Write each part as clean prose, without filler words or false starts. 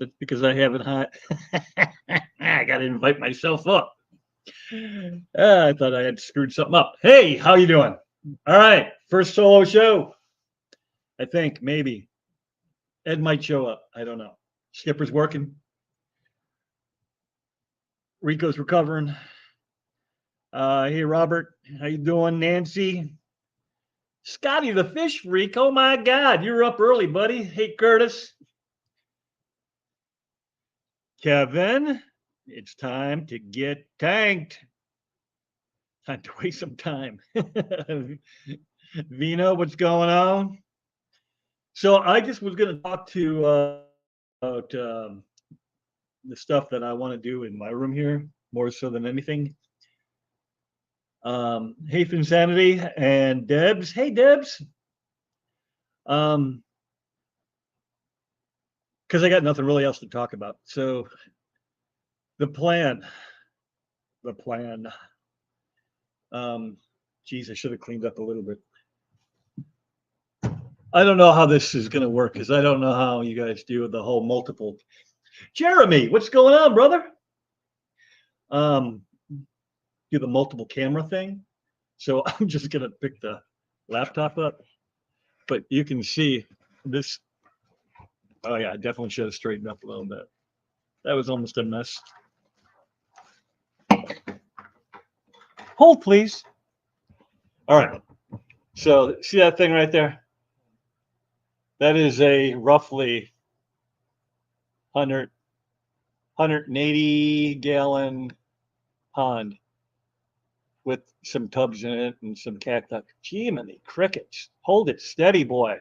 That's because I haven't hot. I got to invite myself up. I thought I had screwed something up. Hey, how you doing? All right, first solo show. I think maybe Ed might show up. I don't know. Skipper's working. Rico's recovering. Hey, Robert, how you doing? Nancy, Scotty, the fish freak. Oh my God, you're up early, buddy. Hey, Curtis, Kevin, it's time to get tanked. Time to waste some time. Vino, what's going on? So I just was going to talk to about the stuff that I want to do in my room here, more so than anything. Hey, Insanity and Debs. Hey, Debs. Because I got nothing really else to talk about. So the plan. Geez, I should have cleaned up a little bit. I don't know how this is going to work because I don't know how you guys do the whole multiple. Jeremy, what's going on, brother? Do the multiple camera thing. So I'm just going to pick the laptop up. But you can see this. Oh, yeah, I definitely should have straightened up a little bit. That was almost a mess. Hold, please. All right. So see that thing right there? That is a roughly 180 gallon pond with some tubs in it and some cacti. Gee, many crickets. Hold it steady, boy.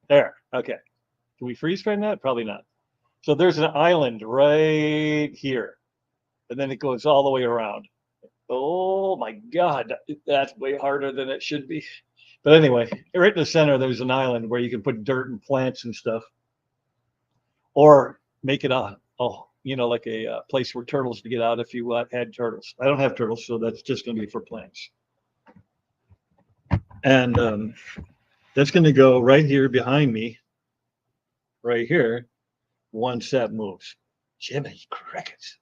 There. Okay. Can we freeze frame that? Probably not. So there's an island right here. And then it goes all the way around. Oh my God. That's way harder than it should be. But anyway, right in the center, there's an island where you can put dirt and plants and stuff. Or make it like a place where turtles to get out if you had turtles. I don't have turtles, so that's just going to be for plants. And that's going to go right here behind me, right here, once that moves. Jiminy Crickets.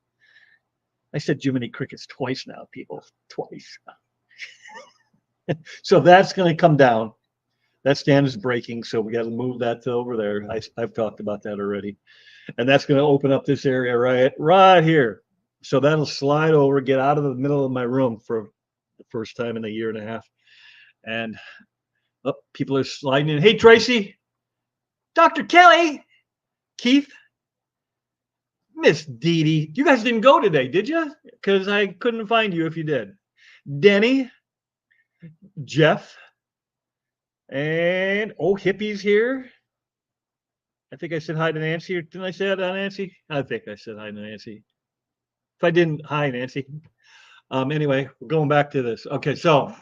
I said Jiminy Crickets twice now, people. Twice. So that's going to come down. That stand is breaking, so we got to move that to over there. I've talked about that already. And that's going to open up this area right here. So that'll slide over, get out of the middle of my room for the first time in a year and a half. And people are sliding in. Hey, Tracy, Dr. Kelly, Keith, Miss Dee Dee. You guys didn't go today, did you? Because I couldn't find you if you did. Denny, Jeff, and Hippie's here. I think I said hi to Nancy. Didn't I say hi to Nancy? I think I said hi to Nancy. If I didn't, hi, Nancy. Anyway, we're going back to this. Okay, so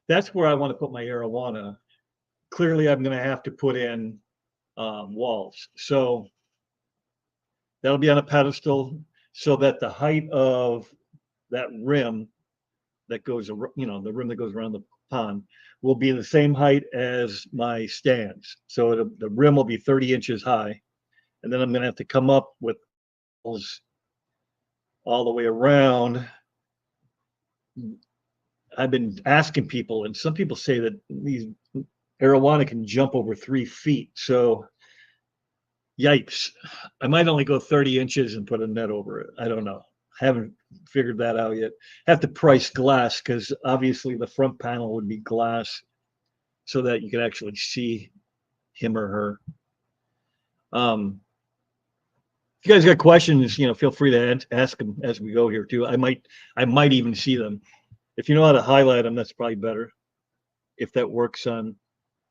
that's where I want to put my arowana. Clearly, I'm going to have to put in walls. So that'll be on a pedestal so that the height of that rim that goes, the rim that goes around the pond will be the same height as my stands. So the rim will be 30 inches high. And then I'm going to have to come up with all the way around. I've been asking people, and some people say that these arowana can jump over 3 feet. So yikes. I might only go 30 inches and put a net over it. I don't know. Haven't figured that out yet. Have to price glass because obviously the front panel would be glass so that you can actually see him or her. If you guys got questions, feel free to ask them as we go here too. I might even see them. If you know how to highlight them, that's probably better. If that works on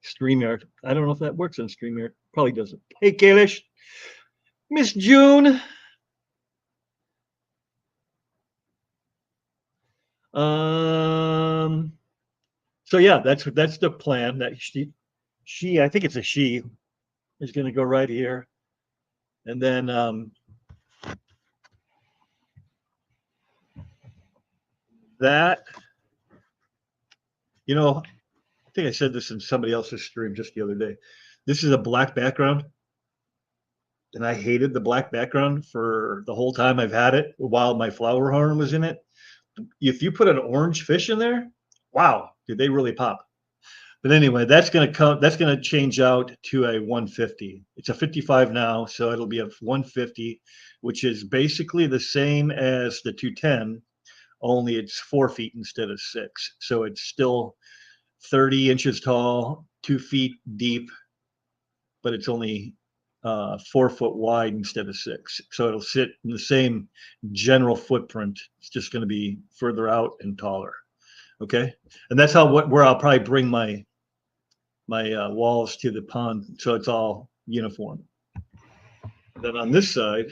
StreamYard. I don't know if that works on StreamYard. Probably doesn't. Hey, Kalish. Miss June. So yeah, that's the plan. That she, I think it's a she, is going to go right here, and then that, I think I said this in somebody else's stream just the other day. This is a black background. and I hated the black background for the whole time I've had it while my flower horn was in it. If you put an orange fish in there, wow, did they really pop? But anyway, that's going to come. That's going to change out to a 150. It's a 55 now, so it'll be a 150, which is basically the same as the 210, only it's 4 feet instead of 6. So it's still 30 inches tall, 2 feet deep, but it's only 4 foot wide instead of 6. So it'll sit in the same general footprint. It's just going to be further out and taller. Okay, and that's where I'll probably bring my walls to the pond, so it's all uniform. Then on this side,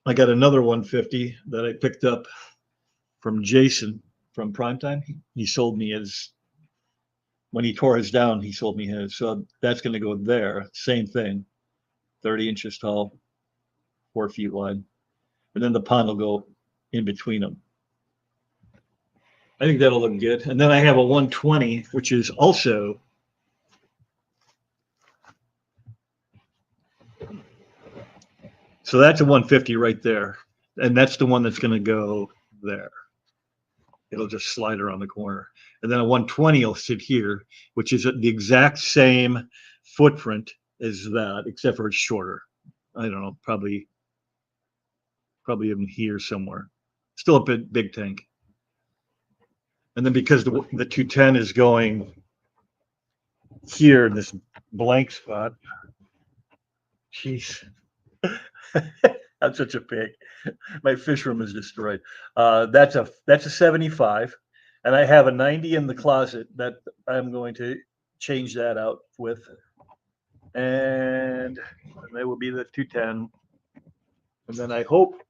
I got another 150 that I picked up from Jason from Primetime. He sold me his, when he tore his down, he sold me his. So that's going to go there. Same thing, 30 inches tall, 4 feet wide. And then the pond will go in between them. I think that'll look good. And then I have a 120, which is also so that's a 150 right there. And that's the one that's going to go there. It'll just slide around the corner. And then a 120 will sit here, which is the exact same footprint as that, except for it's shorter. I don't know, probably even here somewhere. Still a big tank. And then because the 210 is going here in this blank spot, jeez. I'm such a pig. My fish room is destroyed. That's a 75, and I have a 90 in the closet that I'm going to change that out with, and that will be the 210. And then I hope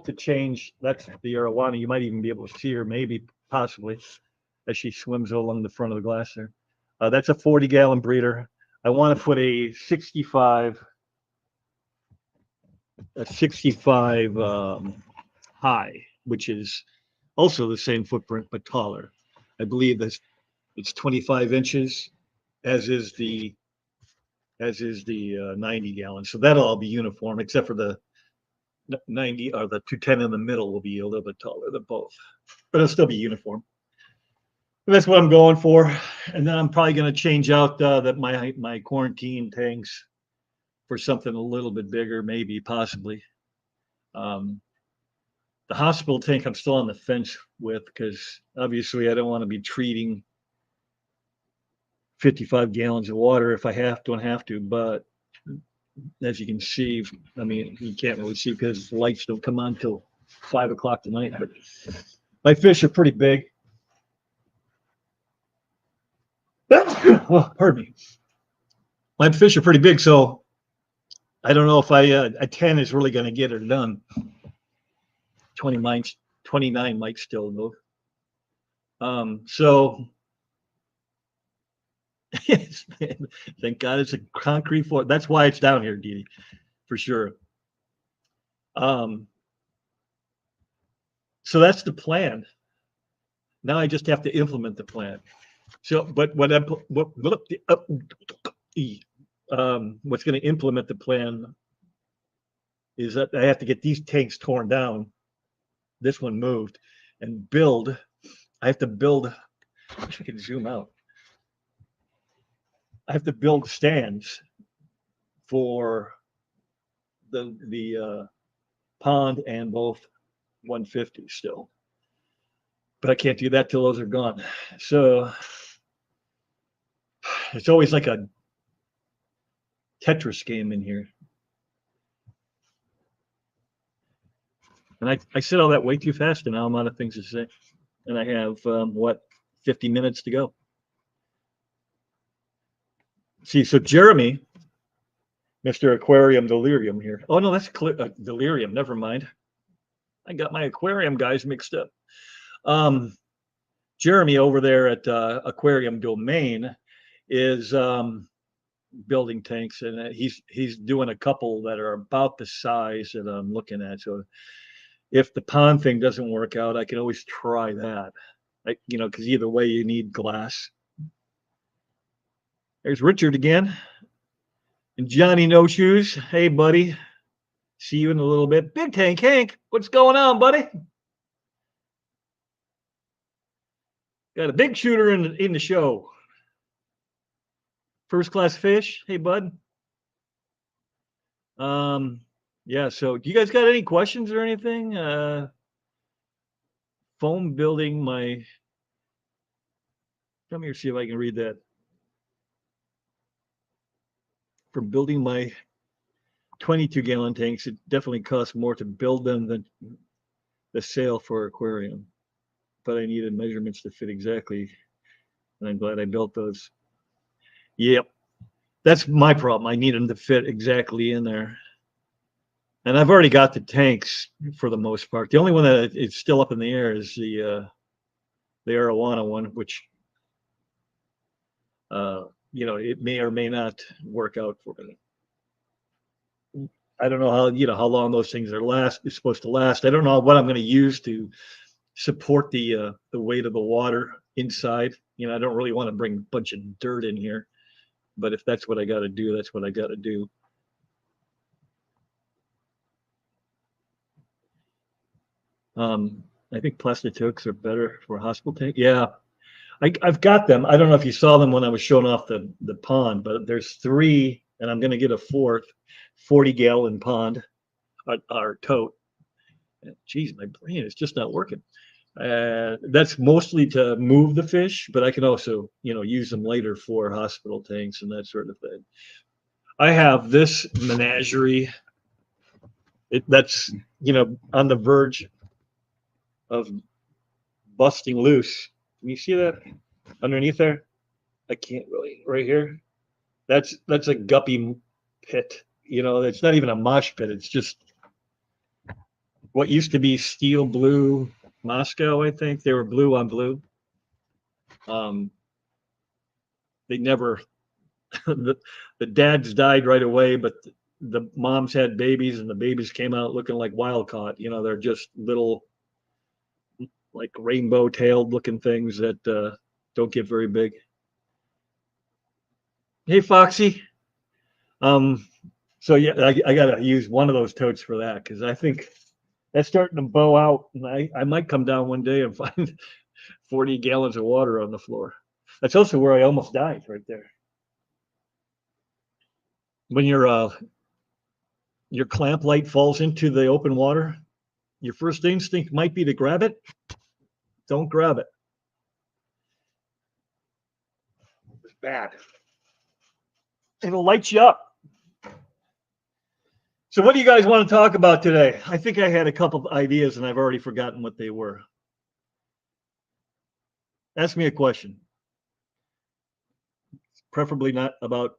to change. That's the arowana. You might even be able to see her, maybe possibly, as she swims along the front of the glass there. That's a 40-gallon breeder. I want to put a 65 high, which is also the same footprint but taller. I believe that it's 25 inches, as is the 90 gallon. So that'll all be uniform, except for the 90 or the 210 in the middle will be a little bit taller than both, but it'll still be uniform. And that's what I'm going for. And then I'm probably going to change out my quarantine tanks for something a little bit bigger, maybe, possibly. The hospital tank I'm still on the fence with, because obviously I don't want to be treating 55 gallons of water if I don't have to. But as you can see, I mean, you can't really see because the lights don't come on till 5 o'clock tonight. But my fish are pretty big. Oh, pardon me. My fish are pretty big, so I don't know if a 10 is really going to get it done. 29 might still move. So thank God it's a concrete floor. That's why it's down here, Dee, for sure. So that's the plan. Now I just have to implement the plan. So, but what's going to implement the plan is that I have to get these tanks torn down, this one moved, and build. I have to build. I wish I could zoom out. I have to build stands for the pond and both 150 still, but I can't do that till those are gone. So it's always like a Tetris game in here. And I said all that way too fast, and now I'm out of things to say. And I have, 50 minutes to go. See, so Jeremy, Mr. Aquarium Delirium here. Oh, no, that's Delirium. Never mind. I got my aquarium guys mixed up. Jeremy over there at Aquarium Domain is building tanks, and he's doing a couple that are about the size that I'm looking at. So if the pond thing doesn't work out, I can always try that. Because either way you need glass. There's Richard again. And Johnny No Shoes, hey buddy, see you in a little bit. Big Tank Hank, what's going on, buddy? Got a big shooter in the show. First Class Fish, hey bud. Yeah, so do you guys got any questions or anything? Foam building my, come here, see if I can read that. For building my 22-gallon tanks, it definitely costs more to build them than the sale for aquarium. But I needed measurements to fit exactly, and I'm glad I built those. Yep, that's my problem. I need them to fit exactly in there. And I've already got the tanks for the most part. The only one that is still up in the air is the arowana one, which it may or may not work out for me. I don't know how long those things are supposed to last. I don't know what I'm going to use to support the weight of the water inside. I don't really want to bring a bunch of dirt in here, but if that's what I got to do, that's what I got to do. I think plastic toques are better for a hospital tank. Yeah, I've got them. I don't know if you saw them when I was showing off the pond, but there's 3, and I'm going to get a 4th 40-gallon pond or tote. Geez, my brain is just not working. That's mostly to move the fish, but I can also, use them later for hospital tanks and that sort of thing. I have this menagerie. That's, on the verge of busting loose. Can you see that underneath there? I can't really. Right here. That's a guppy pit. It's not even a mosh pit. It's just what used to be steel blue Moscow. I think they were blue on blue. They never. the dads died right away, but the moms had babies, and the babies came out looking like wild caught. They're just little, like rainbow-tailed looking things that don't get very big. Hey, Foxy. So yeah, I gotta use one of those totes for that because I think that's starting to bow out, and I might come down one day and find 40 gallons of water on the floor. That's also where I almost died, right there. When your clamp light falls into the open water, your first instinct might be to grab it. Don't grab it. It's bad. It'll light you up. So what do you guys want to talk about today? I think I had a couple of ideas and I've already forgotten what they were. Ask me a question. Preferably not about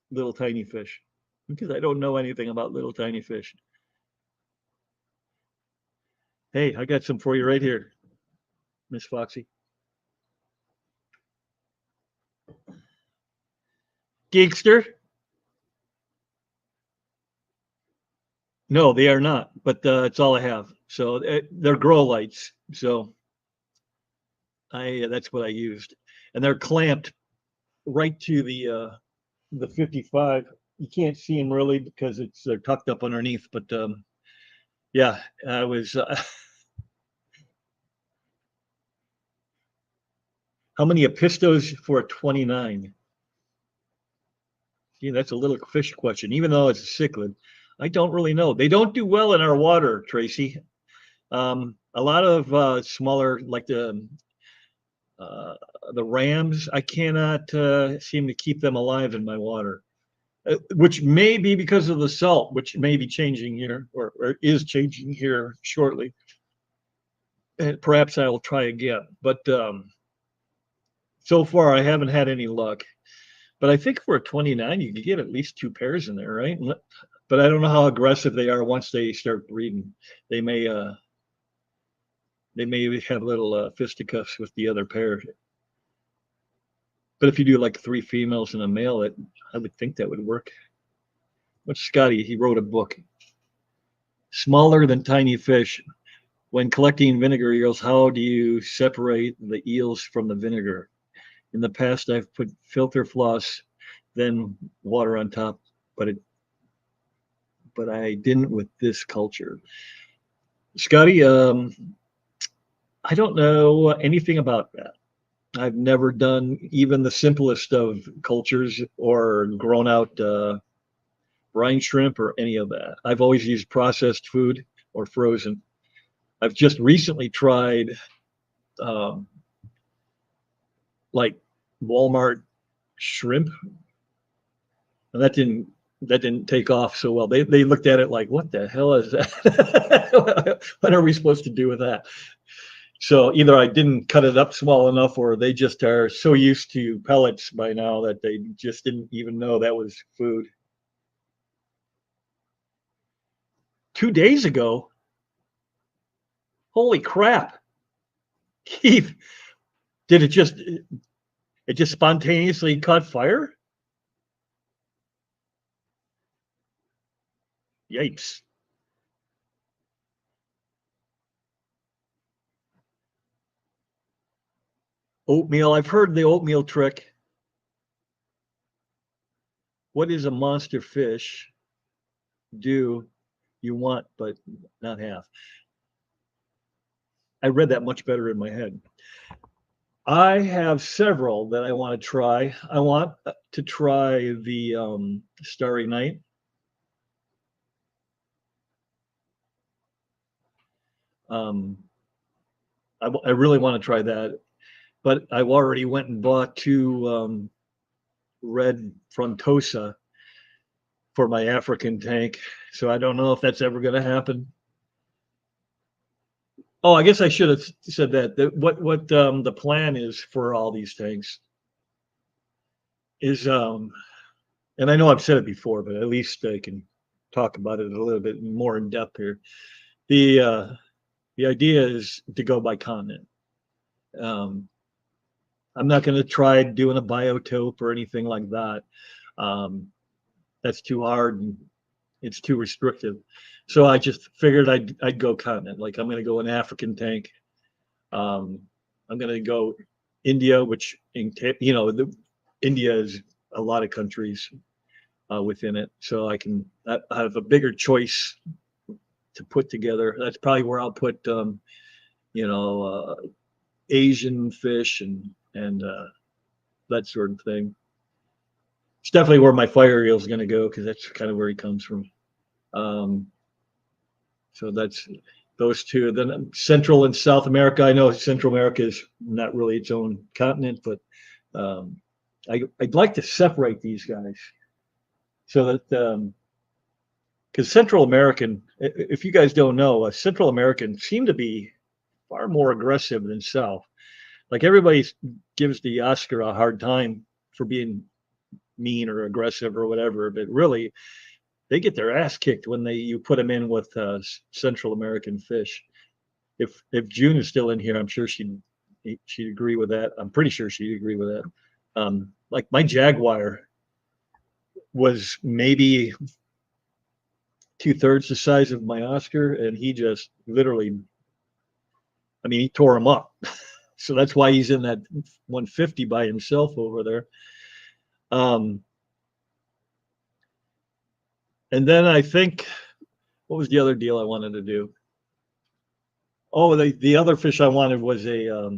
little tiny fish, because I don't know anything about little tiny fish. Hey, I got some for you right here, Miss Foxy. Geekster? No, they are not, but it's all I have. So they're grow lights. So that's what I used, and they're clamped right to the 55. You can't see them really because they're tucked up underneath. But yeah, I was. How many apistos for a 29? Yeah, that's a little fish question. Even though it's a cichlid, I don't really know. They don't do well in our water, Tracy. A lot of smaller, like the rams, I cannot seem to keep them alive in my water, which may be because of the salt, which may be changing here or is changing here shortly. And perhaps I will try again. But so far, I haven't had any luck. But I think for a 29, you could get at least 2 pairs in there, right? But I don't know how aggressive they are once they start breeding. They may have little fisticuffs with the other pair. But if you do like 3 females and a male, I would think that would work. What's Scotty? He wrote a book. Smaller than tiny fish. When collecting vinegar eels, how do you separate the eels from the vinegar? In the past, I've put filter floss then water on top, but I didn't with this culture. Scotty, I don't know anything about that. I've never done even the simplest of cultures or grown out brine shrimp or any of that. I've always used processed food or frozen. I've just recently tried um, like Walmart shrimp, and that didn't take off so well. They looked at it like, what the hell is that? What are we supposed to do with that? So either I didn't cut it up small enough, or they just are so used to pellets by now that they just didn't even know that was food. 2 days ago, holy crap, Keith! Did it just spontaneously caught fire? Yikes! Oatmeal. I've heard the oatmeal trick. What is a monster fish do you want but not have? I read that much better in my head. I have several that I want to try. I want to try the Starry Night. Um, I really want to try that, but I've already went and bought two red frontosa for my African tank, so I don't know if that's ever going to happen. Oh, I guess I should have said that. What the plan is for all these tanks is, and I know I've said it before, but at least I can talk about it a little bit more in depth here. The uh, the idea is to go by continent. Um, I'm not going to try doing a biotope or anything like that. Um, that's too hard and it's too restrictive. So I just figured I'd go continent. Like I'm going to go an African tank. Um, I'm going to go India, which India is a lot of countries within it, so I have a bigger choice to put together. That's probably where I'll put you know Asian fish and that sort of thing. It's definitely where my fire eel is going to go because that's kind of where he comes from. Um, so that's those two. Then Central and South America. I know Central America is not really its own continent, but um, I'd like to separate these guys so that because Central American, if you guys don't know, Central American seem to be far more aggressive than South. Like everybody gives the Oscar a hard time for being mean or aggressive or whatever, but really they get their ass kicked when you put them in with Central American fish. If June is still in here, I'm sure she'd agree with that. I'm pretty sure she'd agree with that. Like my Jaguar was maybe 2/3 the size of my Oscar, and he just literally, I mean, he tore him up. So that's why he's in that 150 by himself over there. Um, and then I think, what was the other deal I wanted to do? Oh, the other fish I wanted was a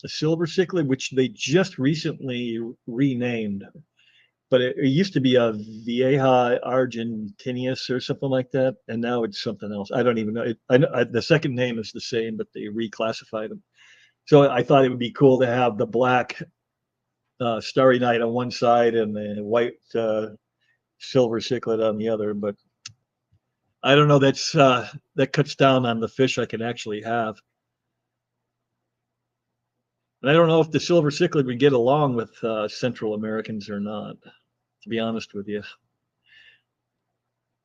silver cichlid, which they just recently renamed. But it used to be a Vieja Argentinius or something like that, and now it's something else. I don't even know. The second name is the same, but they reclassified them. So I thought it would be cool to have the black Starry Night on one side and the white silver cichlid on the other. But I don't know. That cuts down on the fish I can actually have. And I don't know if the silver cichlid would get along with Central Americans or not, to be honest with you.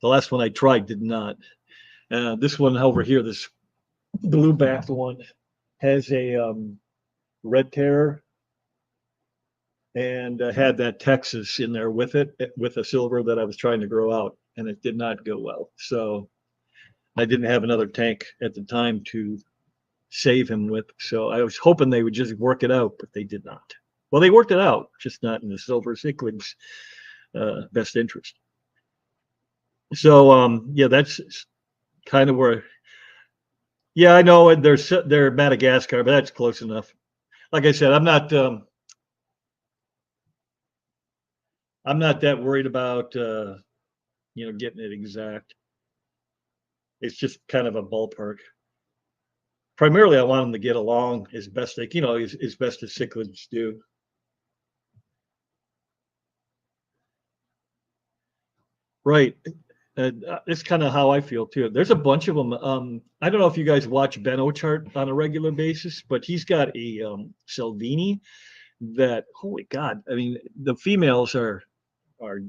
The last one I tried did not. This one over here, this blue backed one, has a red terror and had that Texas in there with it, with a silver that I was trying to grow out, and it did not go well. So I didn't have another tank at the time to save him with. So I was hoping they would just work it out, but they did not. Well, they worked it out, just not in the silver cichlids. best interest. So yeah, that's kind of where. Yeah, I know, and they're Madagascar, but that's close enough. Like I said, I'm not that worried about getting it exact. It's just kind of a ballpark. Primarily, I want them to get along as best they, as best as cichlids do. Right. And it's kind of how I feel too. There's a bunch of them. I don't know if you guys watch Ben Ochart on a regular basis, but he's got a Salvini that, holy God, I mean, the females are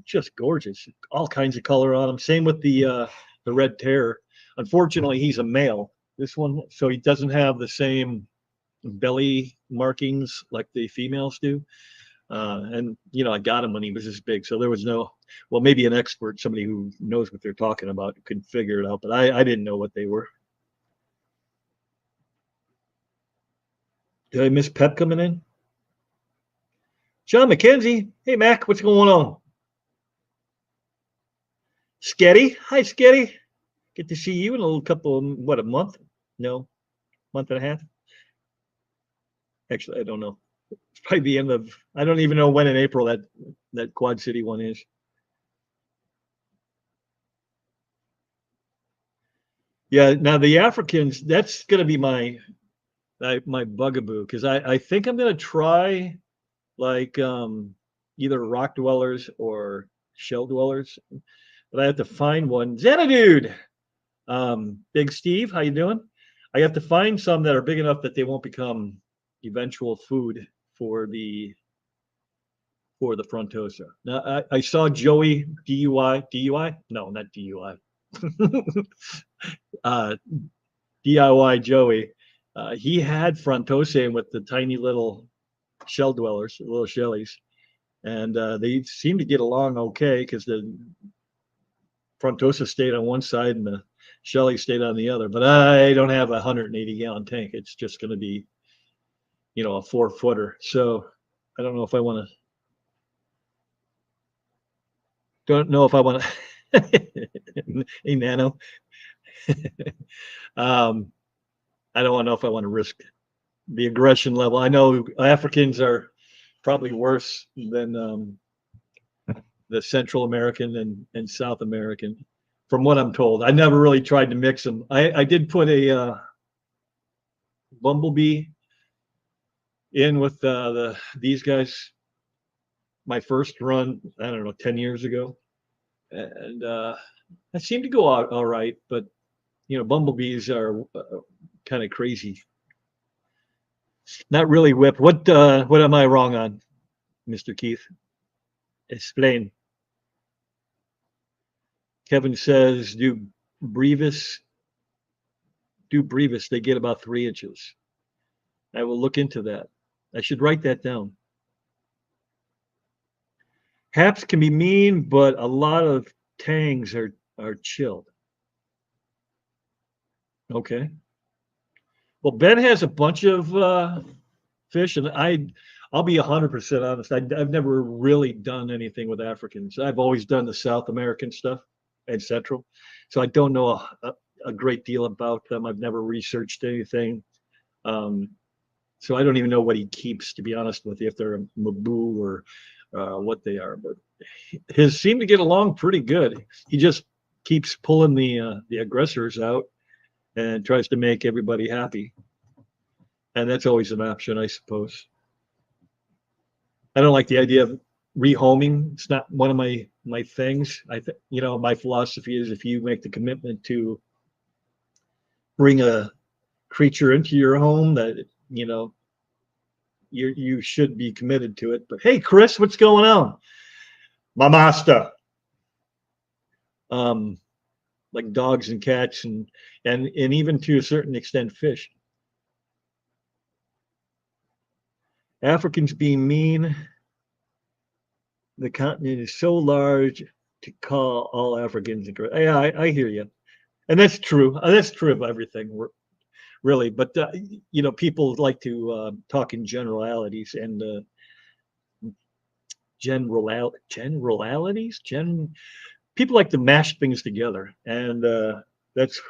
just gorgeous. All kinds of color on them. Same with the red terror. Unfortunately, he's a male. This one, so he doesn't have the same belly markings like the females do. And I got him when he was this big, so there was no. Well, maybe an expert, somebody who knows what they're talking about, could figure it out. But I didn't know what they were. Did I miss Pep coming in? John McKenzie. Hey, Mac, what's going on? Sketty. Hi, Sketty. Good to see you in a little couple, what, a month? No, month and a half? Actually, I don't know. It's probably the end of, I don't even know when in April that Quad City one is. Yeah, now the Africans, that's going to be my bugaboo, because I think I'm going to try like either rock dwellers or shell dwellers, but I have to find one. Xanadude, Big Steve, how you doing? I have to find some that are big enough that they won't become eventual food for the frontosa. Now I saw Joey DUI. No, not DUI. uh, DIY Joey. He had frontosa with the tiny little shell dwellers, little shellies, and they seemed to get along okay because the frontosa stayed on one side and the shelly stayed on the other. But I don't have a 180-gallon tank. It's just going to be, a 4-footer. So I don't know if I want to. Don't know if I want to. Hey, Nano. um, I don't know if I want to risk the aggression level. I know Africans are probably worse than the Central American and South American, from what I'm told. I never really tried to mix them. I did put a bumblebee in with these guys my first run, I don't know, 10 years ago. And that seemed to go out all right. But, bumblebees are kind of crazy. Not really whipped. What am I wrong on, Mr. Keith? Explain. Kevin says, brevis, they get about 3 inches. I will look into that. I should write that down. Haps can be mean, but a lot of tangs are chilled. Okay. Well, Ben has a bunch of fish, and I'll be 100% honest. I've never really done anything with Africans. I've always done the South American stuff and Central, so I don't know a great deal about them. I've never researched anything. So I don't even know what he keeps, to be honest with you, if they're a Mabu or what they are. But his seem to get along pretty good. He just keeps pulling the aggressors out and tries to make everybody happy. And that's always an option, I suppose. I don't like the idea of rehoming. It's not one of my things. I think, my philosophy is, if you make the commitment to bring a creature into your home, that you should be committed to it. But hey, Chris, what's going on? My master. Like dogs and cats and even to a certain extent fish. Africans being mean. The continent is so large to call all Africans. Yeah, I hear you, and that's true. That's true of everything, really. But people like to talk in generalities, and generalities. People like to mash things together, and that's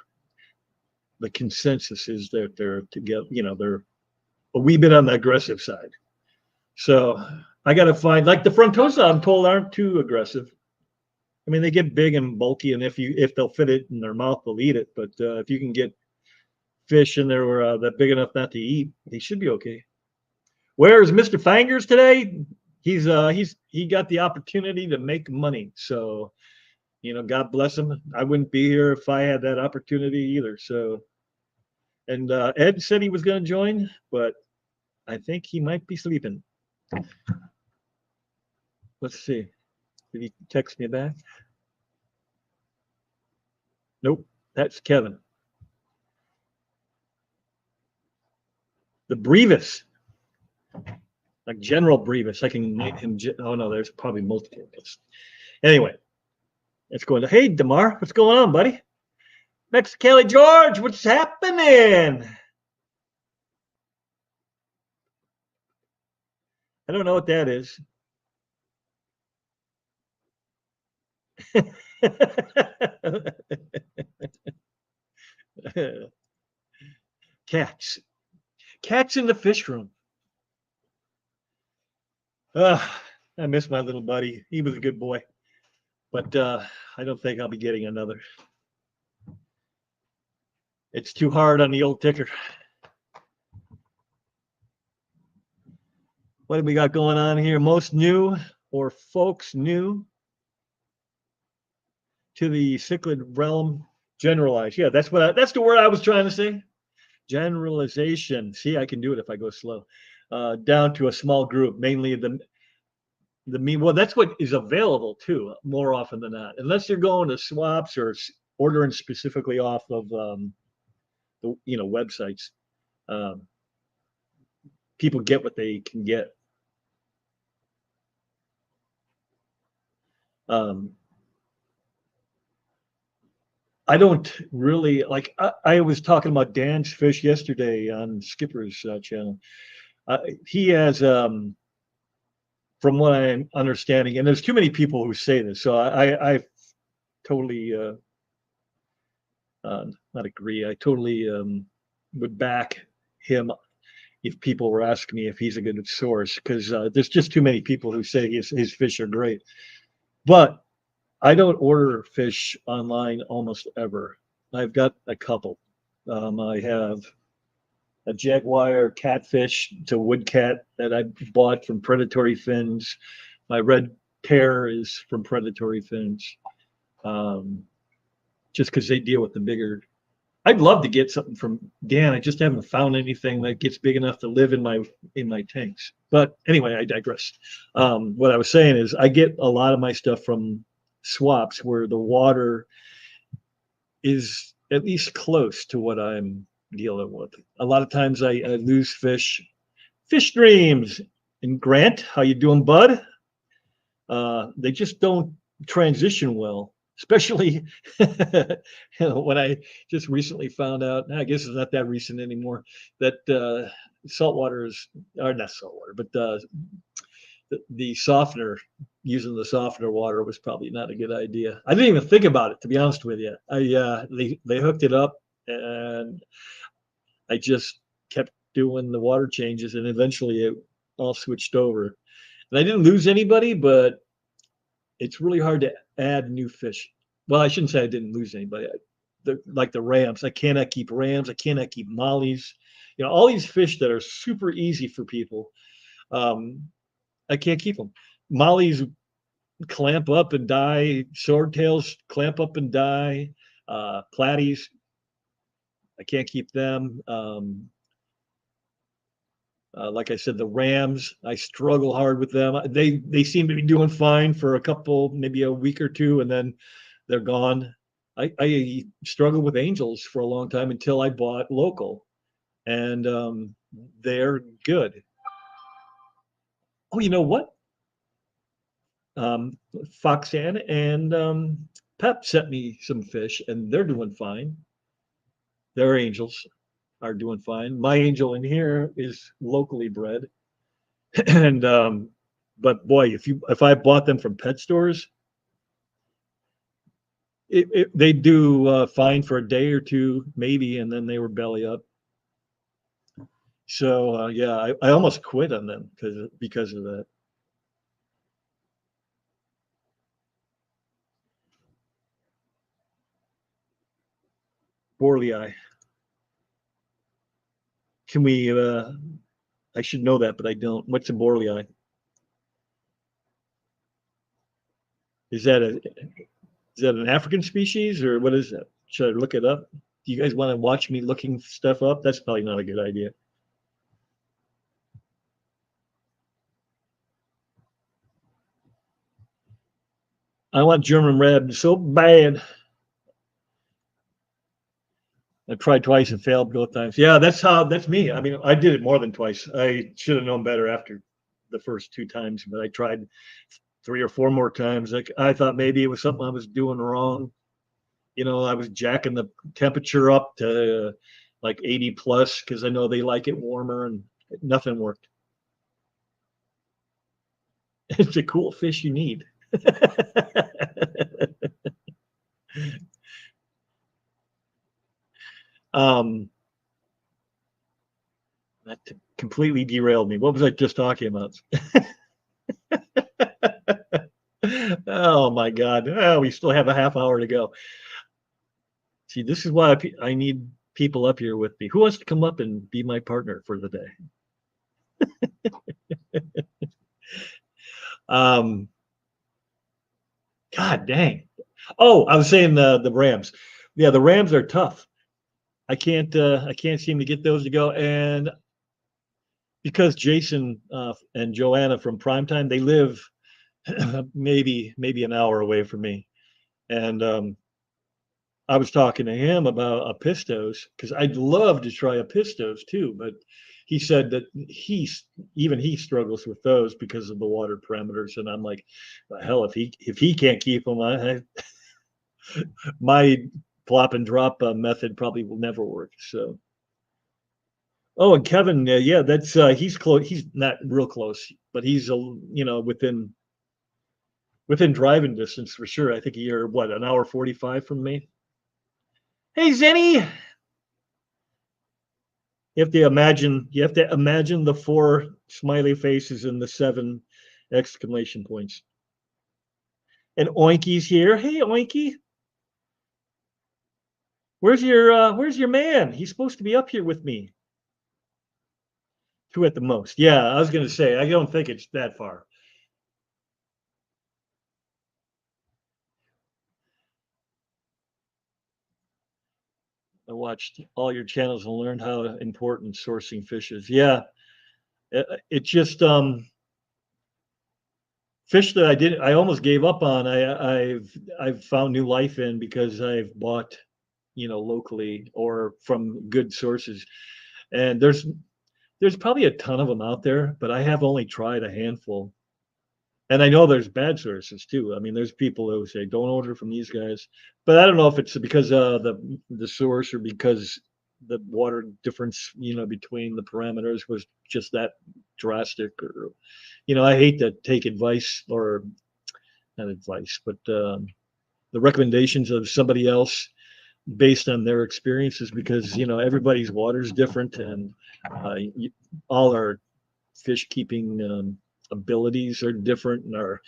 the consensus is that they're together. They're a wee bit on the aggressive side. So I got to find like the frontosa. I'm told aren't too aggressive. I mean, they get big and bulky, and if they'll fit it in their mouth, they'll eat it. But if you can get fish in there that big enough not to eat, they should be okay. Where's Mr. Fangers today? He got the opportunity to make money. So, God bless him. I wouldn't be here if I had that opportunity either. So, and Ed said he was going to join, but I think he might be sleeping. Let's see. Did he text me back? Nope. That's Kevin. The Brevis. Like General Brevis. I can make him. Oh, no, there's probably multiple of us. Anyway, it's going to. Hey, DeMar, what's going on, buddy? Mexicali George, what's happening? I don't know what that is. Cats. Cats in the fish room. I miss my little buddy. He was a good boy. But I don't think I'll be getting another. It's too hard on the old ticker. What do we got going on here? Most new or folks new to the cichlid realm generalized. Yeah, that's the word I was trying to say. Generalization. See, I can do it if I go slow. Down to a small group, mainly the well, that's what is available too, more often than not. Unless you're going to swaps or ordering specifically off of the websites. People get what they can get. I don't really like. I was talking about Dan's fish yesterday on Skipper's channel. He has, from what I'm understanding, and there's too many people who say this, so I totally not agree. I totally would back him if people were asking me if he's a good source, because there's just too many people who say his fish are great. But I don't order fish online almost ever. I've got a couple. I have a jaguar catfish to woodcat that I bought from Predatory Fins. My red tear is from Predatory Fins. Just because they deal with the bigger. I'd love to get something from Dan. I just haven't found anything that gets big enough to live in my tanks. But anyway, I digress. What I was saying is I get a lot of my stuff from swaps where the water is at least close to what I'm dealing with. A lot of times I lose fish. Fish dreams. And Grant, how you doing, bud? They just don't transition well, especially when I just recently found out, I guess it's not that recent anymore, that saltwater is, or not saltwater, but the softener, using the softener water was probably not a good idea. I didn't even think about it, to be honest with you. They hooked it up, and I just kept doing the water changes, and eventually it all switched over. And I didn't lose anybody, but it's really hard to add new fish. Well, I shouldn't say I didn't lose anybody. Like the rams, I cannot keep rams. I cannot keep mollies. All these fish that are super easy for people. I can't keep them. Mollies clamp up and die. Swordtails clamp up and die. Platies, I can't keep them. Like I said, the rams, I struggle hard with them. They seem to be doing fine for a couple, maybe a week or two, and then they're gone. I struggled with angels for a long time until I bought local, and they're good. Oh, you know what? Foxanne and Pep sent me some fish, and they're doing fine. Their angels are doing fine. My angel in here is locally bred, and But boy, if I bought them from pet stores, they do fine for a day or two, maybe, and then they were belly up. So yeah, I almost quit on them because of that. Borley. Can we? I should know that, but I don't. What's a Borley? Is that a is that an African species or what is that? Should I look it up? Do you guys want to watch me looking stuff up? That's probably not a good idea. I want German red so bad. I tried twice and failed both times. Yeah, that's me. I mean, I did it more than twice. I should have known better after the first two times, but I tried three or four more times. Like I thought maybe it was something I was doing wrong. I was jacking the temperature up to like 80 plus because I know they like it warmer, and nothing worked. It's a cool fish you need. um, that completely derailed me. What was I just talking about? Oh my God. Oh, we still have a half hour to go. See, this is why I need people up here with me. Who wants to come up and be my partner for the day? Um, God dang. Oh, I was saying the Rams. Yeah, the Rams are tough. I can't seem to get those to go. And because Jason and Joanna from Primetime, they live maybe an hour away from me. And I was talking to him about a pistos because I'd love to try a pistos too, but he said that he struggles with those because of the water parameters, and I'm like, well, hell, if he can't keep them, my plop and drop method probably will never work. So, oh, and Kevin, yeah, that's he's close. He's not real close, but he's within driving distance for sure. I think you're what, an hour 45 from me. Hey, Zenny. You have to imagine the four smiley faces and the seven exclamation points. And Oinky's here. Hey, Oinky, where's your man? He's supposed to be up here with me. Two at the most. Yeah, I was gonna say I don't think it's that far. I watched all your channels and learned how important sourcing fish is. Yeah, it just fish that I almost gave up on. I've found new life in because I've bought, locally or from good sources. And there's probably a ton of them out there, but I have only tried a handful. And I know there's bad sources too. I mean, there's people who say don't order from these guys, but I don't know if it's because the source or because the water difference, between the parameters was just that drastic. Or, I hate to take advice or not advice, but the recommendations of somebody else based on their experiences because everybody's water is different and you, all our fish keeping abilities are different and our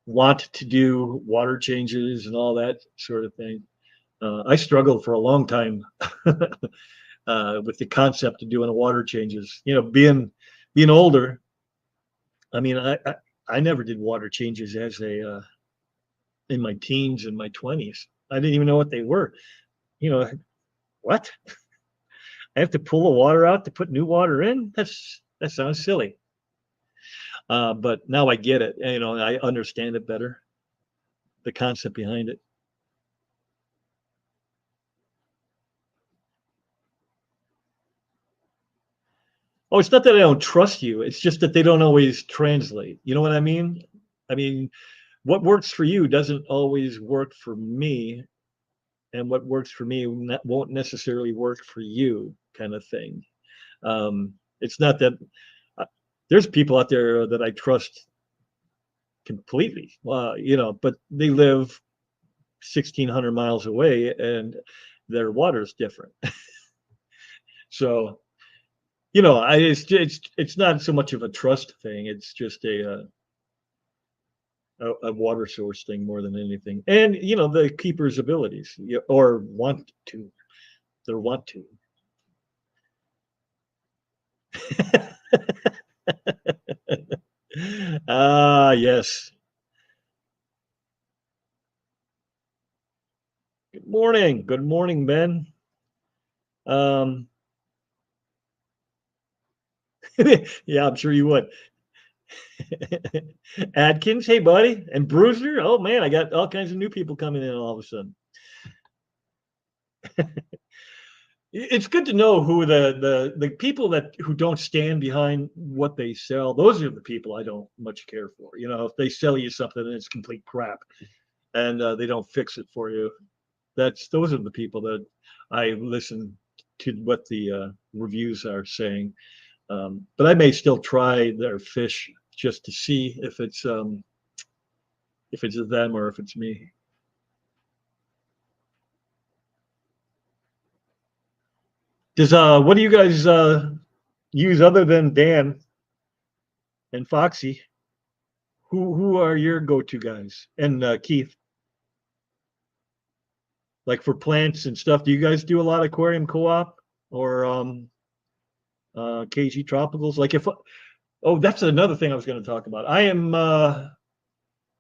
want to do water changes and all that sort of thing. I struggled for a long time with the concept of doing a water changes. Being older. I mean, I never did water changes as a in my teens and my 20s. I didn't even know what they were. You know what? I have to pull the water out to put new water in? That sounds silly. But now I get it. I understand it better, the concept behind it. Oh, it's not that I don't trust you. It's just that they don't always translate. You know what I mean? I mean, what works for you doesn't always work for me, and what works for me won't necessarily work for you, kind of thing. It's not that uh, there's people out there that I trust completely. But they live 1,600 miles away, and their water's different. So, it's not so much of a trust thing. It's just a water source thing more than anything. And the keeper's abilities, or want to, they want to. Ah, yes. Good morning. Good morning, Ben. Um, yeah, I'm sure you would. Adkins, hey buddy, and Bruiser. Oh man, I got all kinds of new people coming in all of a sudden. It's good to know who the people who don't stand behind what they sell. Those are the people I don't much care for. If they sell you something and it's complete crap, and they don't fix it for you, those are the people that I listen to what the reviews are saying. But I may still try their fish just to see if it's them or if it's me. Does what do you guys use other than Dan and Foxy? Who are your go-to guys? And Keith, like for plants and stuff, do you guys do a lot of aquarium co-op or KG Tropicals? Like if oh, that's another thing I was going to talk about. I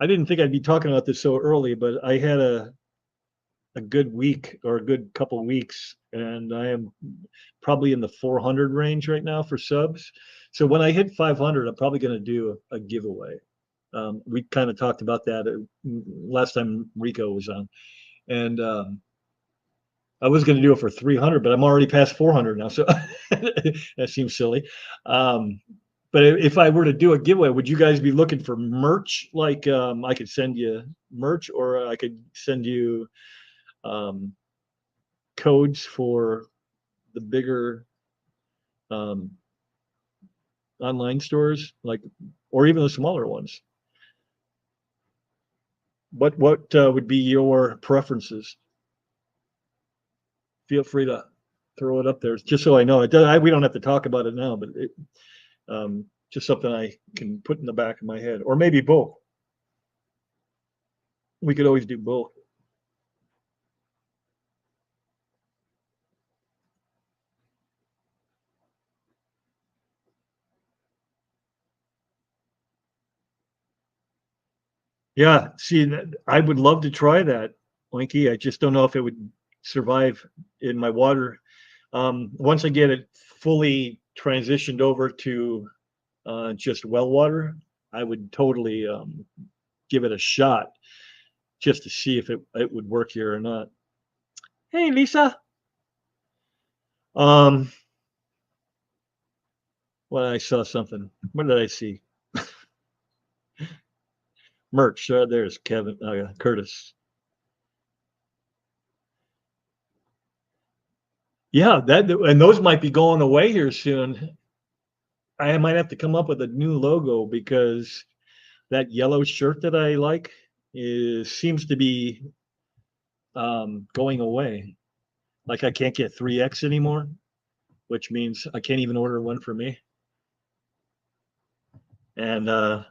didn't think I'd be talking about this so early, but I had a good week or a good couple weeks, and I am probably in the 400 range right now for subs. So when I hit 500, I'm probably going to do a giveaway. We kind of talked about that last time Rico was on, and I was going to do it for 300, but I'm already past 400 now, so that seems silly. Um, but if I were to do a giveaway, would you guys be looking for merch? Like I could send you merch, or I could send you um, codes for the bigger um, online stores, like, or even the smaller ones. What would be your preferences? Feel free to throw it up there, just so I know. We don't have to talk about it now, but just something I can put in the back of my head, or maybe both. We could always do both. Yeah, see, I would love to try that, Winky. I just don't know if it would survive in my water. Once I get it fully transitioned over to just well water, I would totally give it a shot just to see if it would work here or not. Hey, Lisa. Um, well, I saw something. What did I see? Merch. There's Kevin, Curtis. Yeah, and those might be going away here soon. I might have to come up with a new logo because that yellow shirt that I like seems to be going away. Like I can't get 3X anymore, which means I can't even order one for me. And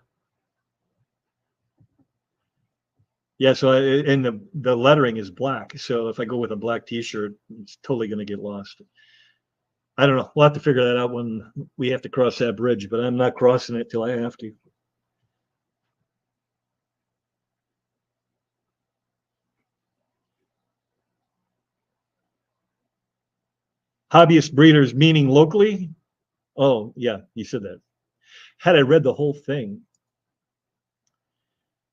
yeah, so and the lettering is black. So if I go with a black T-shirt, it's totally going to get lost. I don't know. We'll have to figure that out when we have to cross that bridge, but I'm not crossing it till I have to. Hobbyist breeders meaning locally? Oh, yeah, you said that. Had I read the whole thing.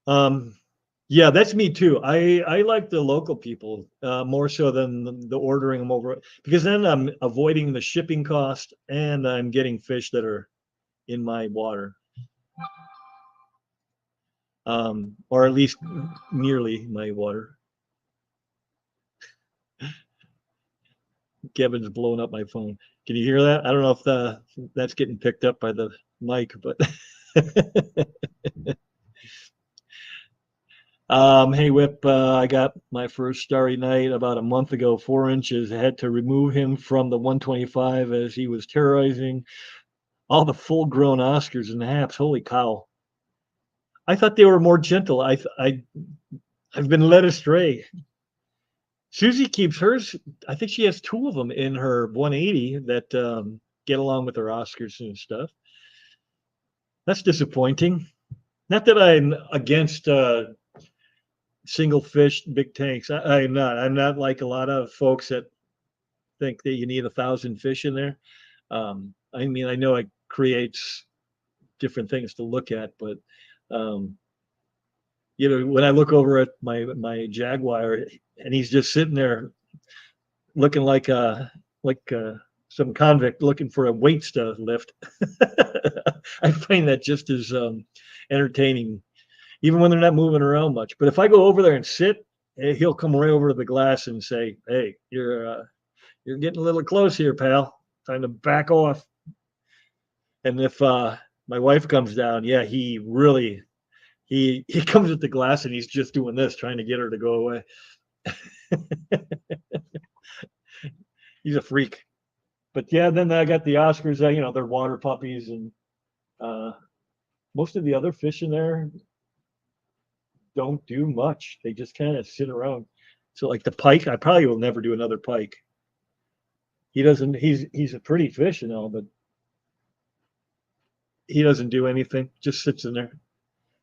Um, yeah, that's me too. I like the local people more so than the ordering them over, because then I'm avoiding the shipping cost and I'm getting fish that are in my water, or at least nearly my water. Kevin's blowing up my phone. Can you hear that? I don't know if that's getting picked up by the mic, but Hey Whip, I got my first Starry Night about a month ago, 4 inches. I had to remove him from the 125 as he was terrorizing all the full-grown Oscars and Haps. Holy cow! I thought they were more gentle. I've been led astray. Susie keeps hers. I think she has two of them in her 180 that get along with her Oscars and stuff. That's disappointing. Not that I'm against single fish big tanks. I'm not. I'm not like a lot of folks that think that you need 1,000 fish in there. I mean, I know it creates different things to look at, but um, when I look over at my Jaguar and he's just sitting there looking like some convict looking for a weights to lift, I find that just as entertaining, even when they're not moving around much. But if I go over there and sit, he'll come right over to the glass and say, "Hey, you're getting a little close here, pal. Time to back off." And if my wife comes down, yeah, he really he comes at the glass and he's just doing this, trying to get her to go away. He's a freak. But yeah, then I got the Oscars. They're water puppies, and uh, most of the other fish in there don't do much. They just kind of sit around. So like the pike, I probably will never do another pike. He doesn't. He's a pretty fish and all, but he doesn't do anything. Just sits in there.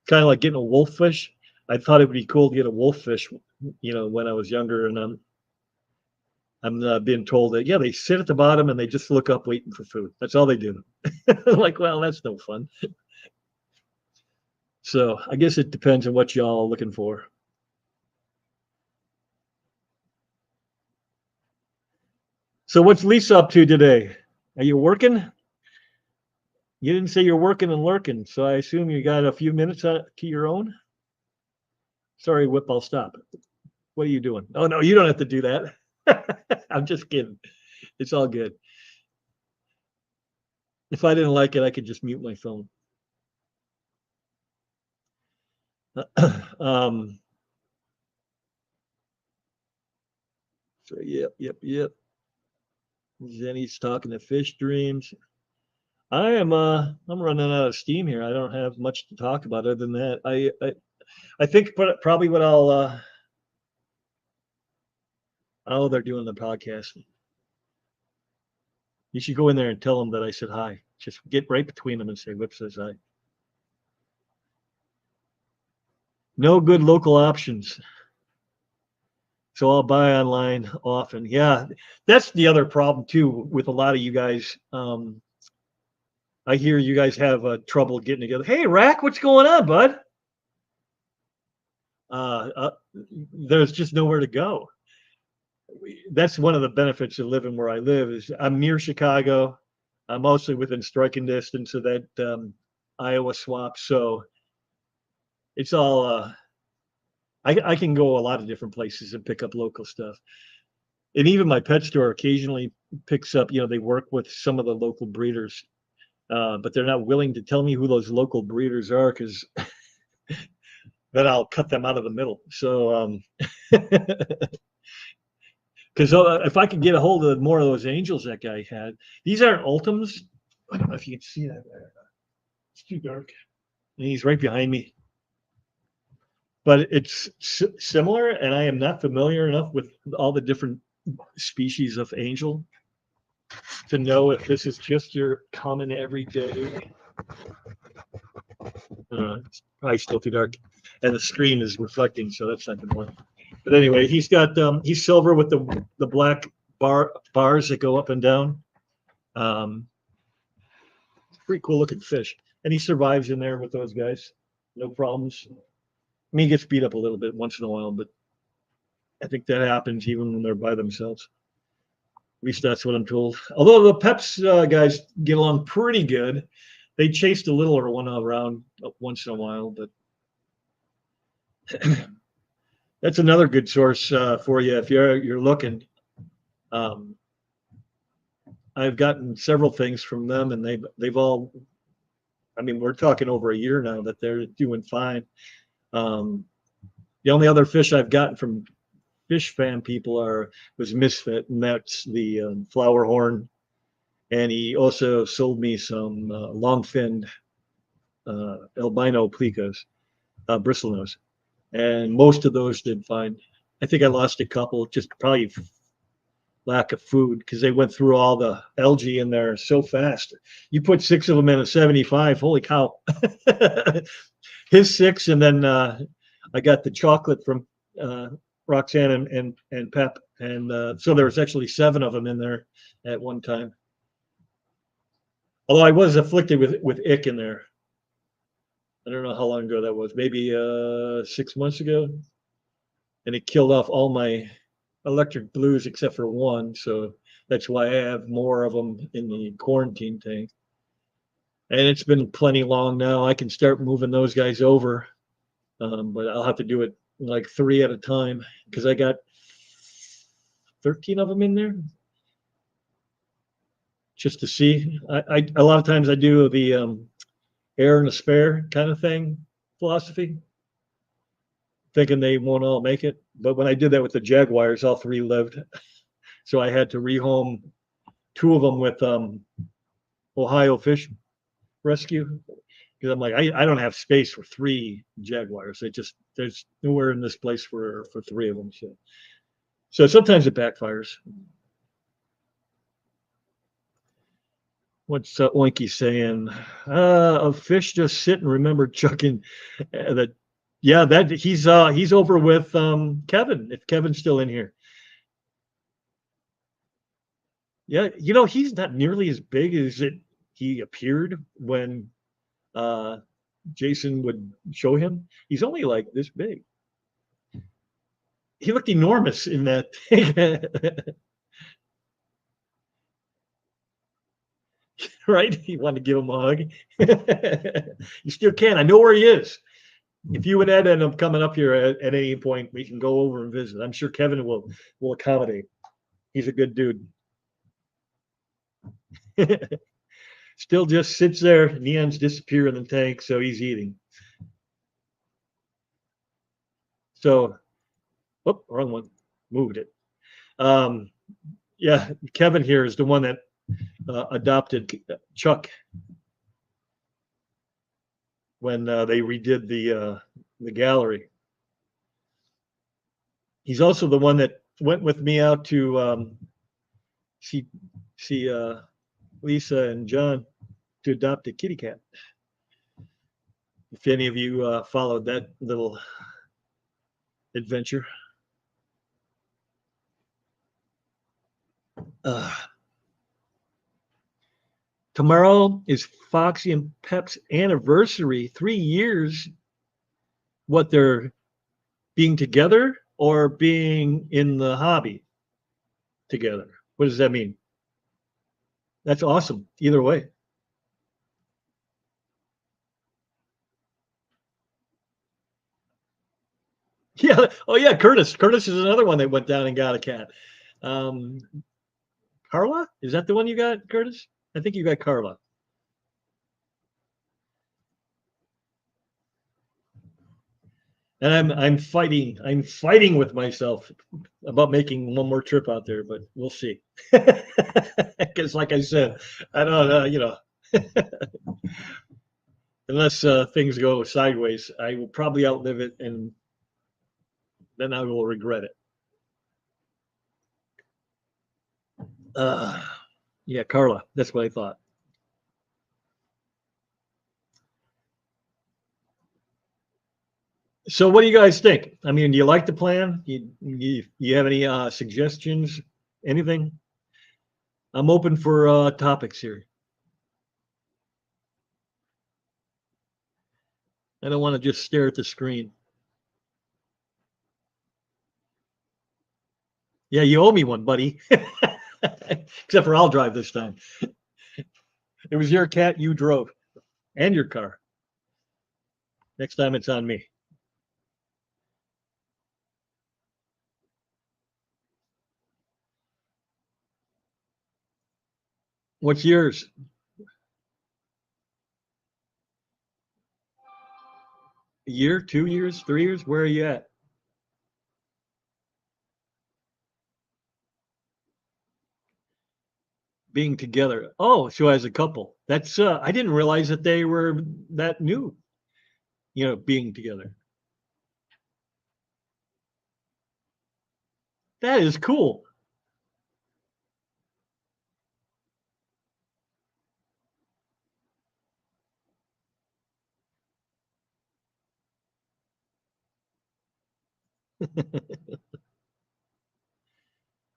Kind of like getting a wolffish. I thought it would be cool to get a wolffish, when I was younger, and I'm being told that yeah, they sit at the bottom and they just look up waiting for food. That's all they do. Like, well, that's no fun. So I guess it depends on what y'all are looking for. So what's Lisa up to today? Are you working? You didn't say you're working and lurking, so I assume you got a few minutes to your own. Sorry, Whip, I'll stop. What are you doing? Oh no, you don't have to do that. I'm just kidding. It's all good. If I didn't like it, I could just mute my phone. um, so yep. Jenny's talking to fish dreams. I'm running out of steam here. I don't have much to talk about other than that. I think probably what oh, they're doing the podcast. You should go in there and tell them that I said hi. Just get right between them and say, Whip says hi. No good local options. So I'll buy online often. Yeah, that's the other problem too with a lot of you guys. I hear you guys have trouble getting together. Hey, Rack, what's going on, bud? Uh, uh, there's just nowhere to go. That's one of the benefits of living where I live is I'm near Chicago. I'm mostly within striking distance of that Iowa swap. So it's all I can go a lot of different places and pick up local stuff. And even my pet store occasionally picks up, they work with some of the local breeders, but they're not willing to tell me who those local breeders are because then I'll cut them out of the middle. So, because if I could get a hold of more of those angels that guy had, these aren't ultims. I don't know if you can see that there. It's too dark. And he's right behind me. But it's similar, and I am not familiar enough with all the different species of angel to know if this is just your common everyday. It's probably still too dark, and the screen is reflecting, so that's not the one. But anyway, he's silver with the black bars that go up and down. Um, Pretty cool looking fish, and he survives in there with those guys, no problems. I mean, he gets beat up a little bit once in a while, but I think that happens even when they're by themselves. At least that's what I'm told. Although the Peps guys get along pretty good, they chased a littler one around once in a while, but that's another good source for you if you're looking. Um, I've gotten several things from them, and they've all. I mean, we're talking over a year now that they're doing fine. Um, The only other fish I've gotten from fish fan people was Misfit, and that's the flower horn. And he also sold me some long-finned albino plecos, bristlenose, and most of those did fine. I think I lost a couple, just probably lack of food because they went through all the algae in there so fast. You put 6 of them in a 75, holy cow. His 6, and then I got the chocolate from Roxanne and Pep, and so there was actually 7 of them in there at one time. Although I was afflicted with ick in there. I don't know how long ago that was, maybe 6 months ago, and it killed off all my electric blues except for one, so that's why I have more of them in the quarantine tank. And it's been plenty long now. I can start moving those guys over, but I'll have to do it like 3 at a time because I got 13 of them in there just to see. I a lot of times I do the air and a spare kind of thing philosophy, thinking they won't all make it. But when I did that with the Jaguars, all 3 lived. So I had to rehome 2 of them with Ohio Fish Rescue because I'm like, I don't have space for 3 Jaguars. There's nowhere in this place for 3 of them. So sometimes it backfires. What's Oinky saying? A fish just sit and remember chucking that. Yeah, that he's over with Kevin. If Kevin's still in here. Yeah, he's not nearly as big as he appeared when Jason would show him. He's only like this big. He looked enormous in that thing. Right? He wanted to give him a hug. You still can. I know where he is. If you and Ed end up coming up here at any point, we can go over and visit. I'm sure Kevin will accommodate. He's a good dude. Still just sits there. Neons disappear in the tank, so he's eating. So, wrong one. Moved it. Yeah, Kevin here is the one that adopted Chuck when they redid the gallery. He's also the one that went with me out to see Lisa and John to adopt a kitty cat. If any of you followed that little adventure. Tomorrow is Foxy and Pep's anniversary, 3 years. What, they're being together or being in the hobby together? What does that mean? That's awesome. Either way. Yeah. Oh yeah, Curtis. Curtis is another one that went down and got a cat. Carla? Is that the one you got, Curtis? I think you got Carla. And I'm fighting with myself about making one more trip out there, but we'll see. Because like I said, I don't unless things go sideways, I will probably outlive it, and then I will regret it. Yeah, Carla, that's what I thought. So what do you guys think? I mean, do you like the plan? You have any suggestions? Anything? I'm open for topics here. I don't want to just stare at the screen. Yeah, you owe me one, buddy. Except for I'll drive this time. It was your cat, you drove, and your car. Next time it's on me. What's yours? A year, 2 years, 3 years? Where are you at? being together. Oh, so as a couple. That's I didn't realize that they were that new, being together. That is cool.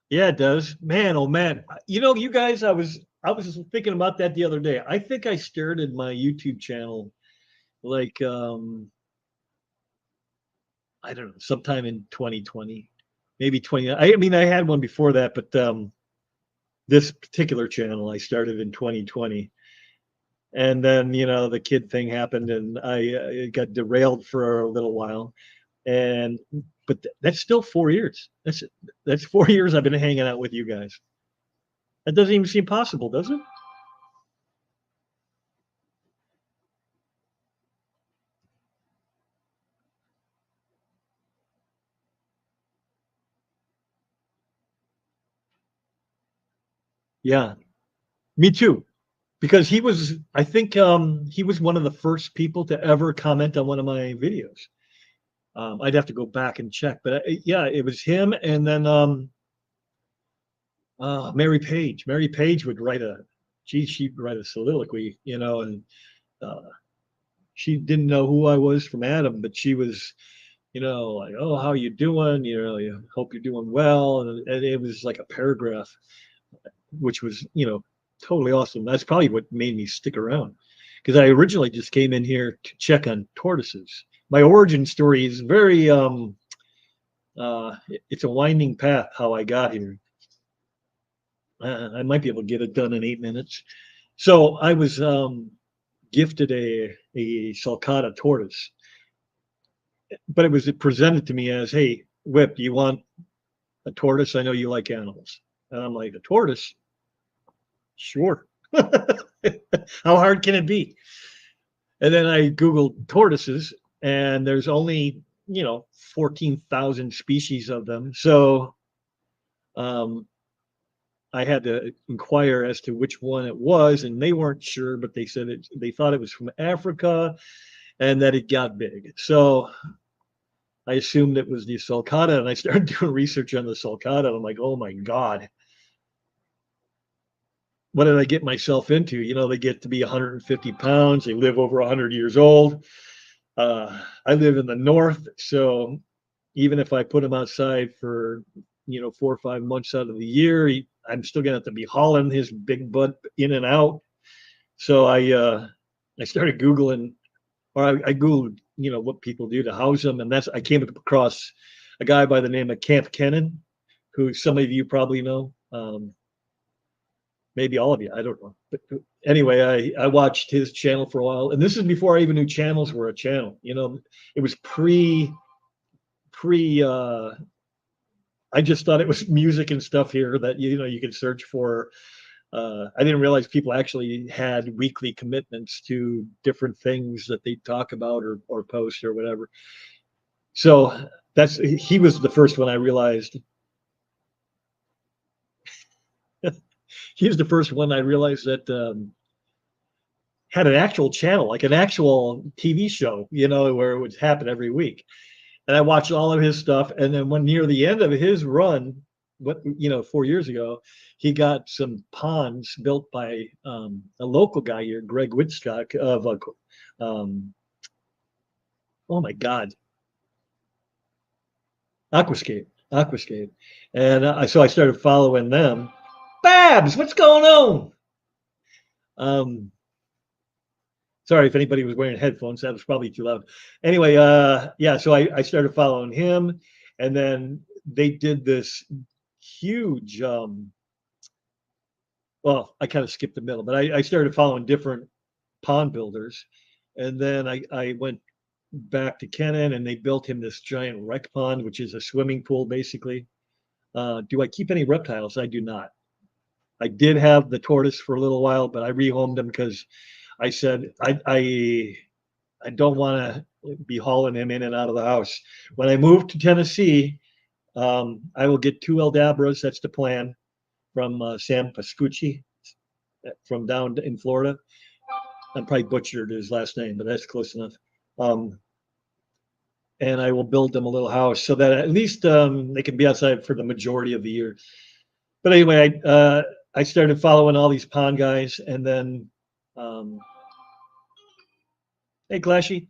Yeah, it does. Man, oh man. You guys, I was thinking about that the other day. I think I started my YouTube channel like I don't know, sometime in 2020, maybe 20. I mean, I had one before that, but this particular channel I started in 2020. And then, the kid thing happened and I got derailed for a little while. And but that's still 4 years. That's 4 years I've been hanging out with you guys. That doesn't even seem possible, does it? Yeah, me too. Because I think he was one of the first people to ever comment on one of my videos. I'd have to go back and check, but yeah, it was him, and then Mary Page. Mary Page would she'd write a soliloquy, and uh, she didn't know who I was from Adam, but she was, like, oh, how you doing? You hope you're doing well, and it was like a paragraph, which was, totally awesome. That's probably what made me stick around, because I originally just came in here to check on tortoises. My origin story is very it's a winding path how I got here. I might be able to get it done in 8 minutes. So I was gifted a sulcata tortoise, but it was presented to me as, hey, Whip, do you want a tortoise? I know you like animals. And I'm like, a tortoise? Sure. How hard can it be? And then I Googled tortoises, and there's only, 14,000 species of them. So um, I had to inquire as to which one it was, and they weren't sure, but they said they thought it was from Africa and that it got big. So I assumed it was the sulcata, and I started doing research on the sulcata. I'm like, oh my God, what did I get myself into? They get to be 150 pounds. They live over 100 years old. I live in the north, so even if I put him outside for 4 or 5 months out of the year, I'm still gonna have to be hauling his big butt in and out. So I started Googling, or I Googled, what people do to house them, and I came across a guy by the name of Camp Kennan, who some of you probably know. Maybe all of you, I don't know. But anyway, I watched his channel for a while, and this is before I even knew channels were a channel. It was pre. I just thought it was music and stuff here that you could search for. I didn't realize people actually had weekly commitments to different things that they talk about or post or whatever. So he was the first one I realized. He was the first one I realized that had an actual channel, like an actual TV show, where it would happen every week. And I watched all of his stuff. And then when near the end of his run, 4 years ago, he got some ponds built by a local guy here, Greg Whitstock of oh my God, Aquascape. And so I started following them. Babs, what's going on? Um, Sorry if anybody was wearing headphones. That was probably too loud. Anyway, yeah, so I started following him, and then they did this huge. Well, I kind of skipped the middle, but I started following different pond builders, and then I went back to Kennan, and they built him this giant rec pond, which is a swimming pool basically. Do I keep any reptiles? I do not. I did have the tortoise for a little while, but I rehomed him because I said I don't want to be hauling him in and out of the house. When I move to Tennessee, I will get two Aldabras. That's the plan from Sam Pascucci. from down in Florida. I'm probably butchered his last name, but that's close enough. Um, and I will build them a little house so that at least they can be outside for the majority of the year. But anyway, I started following all these pond guys, and then, um, hey, Glashy,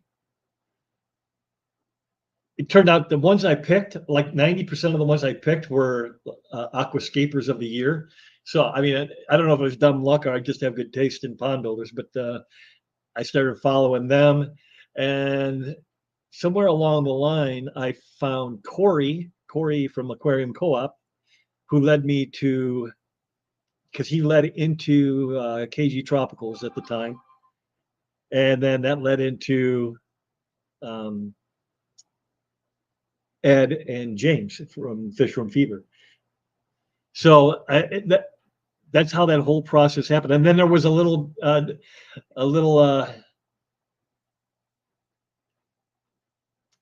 it turned out the ones I picked, like 90% of the ones I picked were aquascapers of the year. So, I mean, I don't know if it was dumb luck or I just have good taste in pond builders, but I started following them. And somewhere along the line, I found Corey from Aquarium Co-op, who led me to, because he led into KG Tropicals at the time. And then that led into um, Ed and James from Fishroom Fever. So that's how that whole process happened. And then there was a little,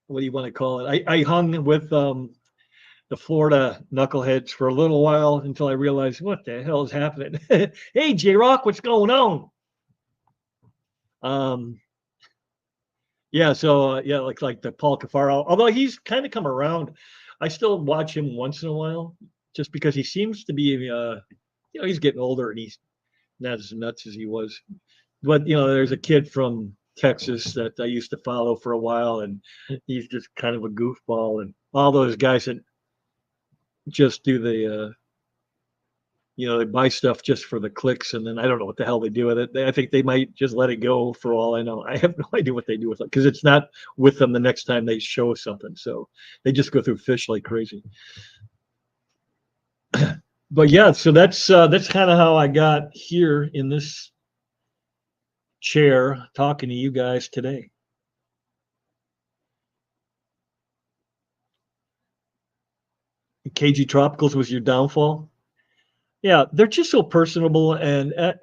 what do you want to call it? I hung with the Florida knuckleheads for a little while until I realized what the hell is happening. Hey, J Rock, what's going on? Um, yeah, so yeah, like the Paul Cafaro, although he's kind of come around, I still watch him once in a while, just because he seems to be, he's getting older and he's not as nuts as he was. But there's a kid from Texas that I used to follow for a while, and he's just kind of a goofball, and all those guys that just do they buy stuff just for the clicks, and then I don't know what the hell they do with it. I think they might just let it go for all I know. I have no idea what they do with it because it's not with them the next time they show something. So they just go through fish like crazy. But yeah, so that's kind of how I got here in this chair talking to you guys today. KG Tropicals was your downfall. Yeah, they're just so personable and I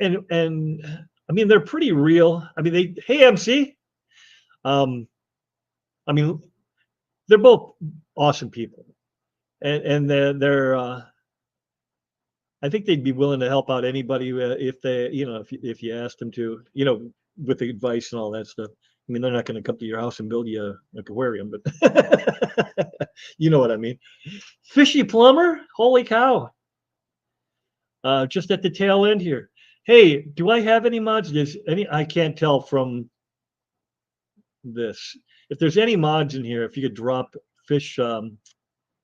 mean they're pretty real. I mean hey MC. Um, I mean they're both awesome people, and they're I think they'd be willing to help out anybody if they if you asked them to with the advice and all that stuff. I mean they're not going to come to your house and build you an aquarium, but you know what I mean. Fishy plumber, holy cow! Just at the tail end here. Hey, do I have any mods? There's any? I can't tell from this. If there's any mods in here, if you could drop fish,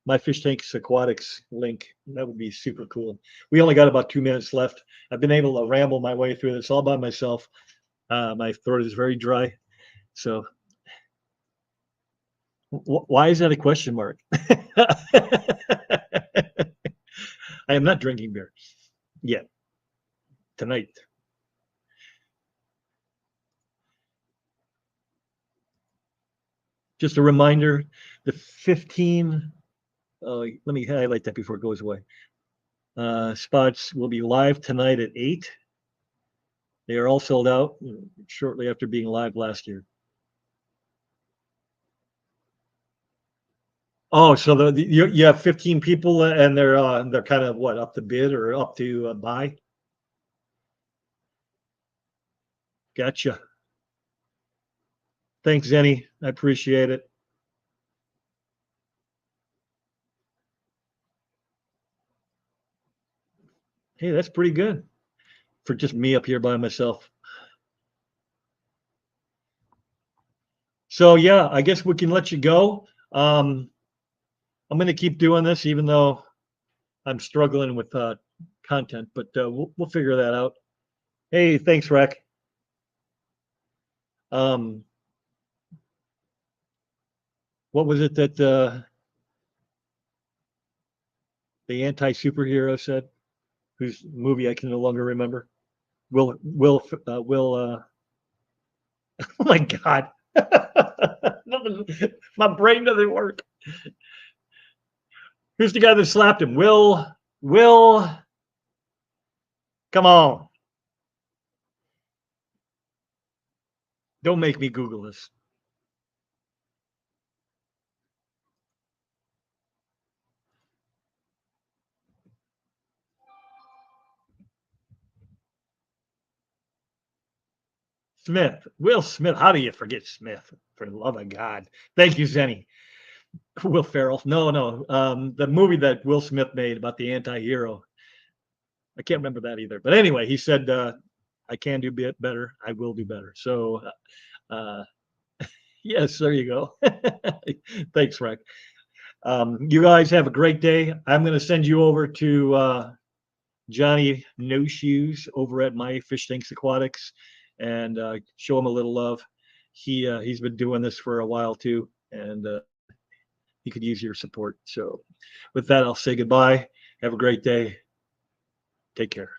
my fish tanks aquatics link, that would be super cool. We only got about 2 minutes left. I've been able to ramble my way through this all by myself. My throat is very dry. So why is that a question mark? I am not drinking beer yet tonight. Just a reminder, the 15, let me highlight that before it goes away. Spots will be live tonight at 8. They are all sold out shortly after being live last year. Oh, so you have 15 people and they're kind of what, up to bid or up to buy? Gotcha. Thanks, Zenny. I appreciate it. Hey, that's pretty good for just me up here by myself. So yeah, I guess we can let you go. I'm going to keep doing this, even though I'm struggling with content, but we'll figure that out. Hey, thanks, Rec. Um, what was it that the anti-superhero said? Whose movie I can no longer remember? Will. Oh my God, my brain doesn't work. Who's the guy that slapped him? Will. Come on. Don't make me Google this. Smith, Will Smith. How do you forget Smith? For the love of God. Thank you, Zenny. Will Ferrell. No, no. The movie that Will Smith made about the anti-hero. I can't remember that either. But anyway, he said, I can do bit better. I will do better. So, uh, yes, there you go. Thanks, Frank. You guys have a great day. I'm going to send you over to Johnny No Shoes over at My Fish Tanks Aquatics and show him a little love. He's been doing this for a while too, and he could use your support. So, with that, I'll say goodbye. Have a great day. Take care.